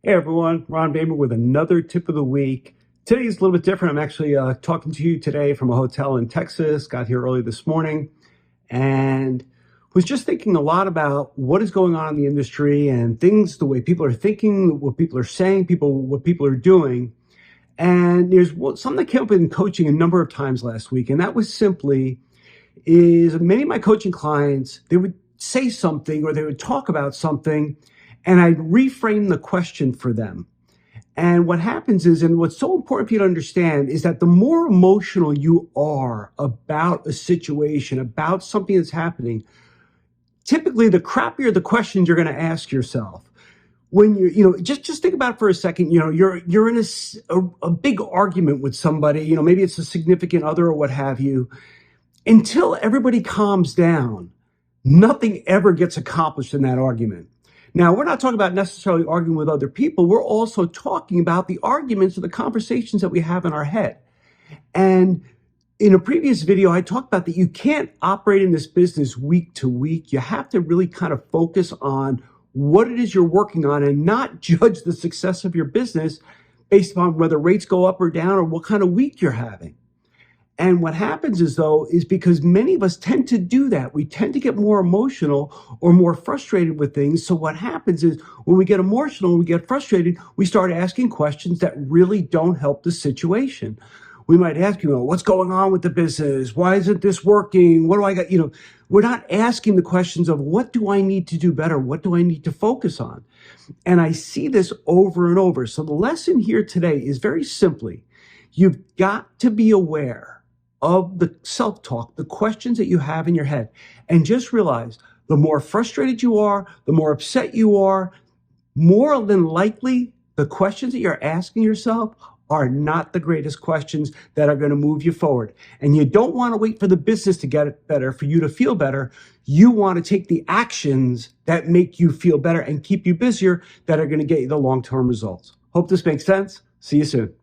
Hey everyone, Ron Baber with another tip of the week. Today is a little bit different. I'm actually talking to you today from a hotel in Texas. Got here early this morning and was just thinking a lot about what is going on in the industry and things, the way people are thinking, what people are saying, what people are doing. And there's something that came up in coaching a number of times last week, and that was simply is many of my coaching clients, they would say something or they would talk about something and I'd reframe the question for them. And what happens is, and what's so important for you to understand is that the more emotional you are about a situation, about something that's happening, typically the crappier the questions you're going to ask yourself. When just think about it for a second. You're in a big argument with somebody, maybe it's a significant other or what have you. Until everybody calms down, nothing ever gets accomplished in that argument. Now, we're not talking about necessarily arguing with other people. We're also talking about the arguments or the conversations that we have in our head. And in a previous video, I talked about that you can't operate in this business week to week. You have to really kind of focus on what it is you're working on and not judge the success of your business based upon whether rates go up or down or what kind of week you're having. And what happens is because many of us tend to do that. We tend to get more emotional or more frustrated with things. So what happens is when we get emotional and we get frustrated, we start asking questions that really don't help the situation. We might ask, what's going on with the business? Why isn't this working? What do I got? We're not asking the questions of what do I need to do better? What do I need to focus on? And I see this over and over. So the lesson here today is very simply, you've got to be aware of the self-talk, the questions that you have in your head, and just realize the more frustrated you are, the more upset you are, more than likely the questions that you're asking yourself are not the greatest questions that are going to move you forward. And you don't want to wait for the business to get it better, for you to feel better. You want to take the actions that make you feel better and keep you busier that are going to get you the long-term results. Hope this makes sense. See you soon.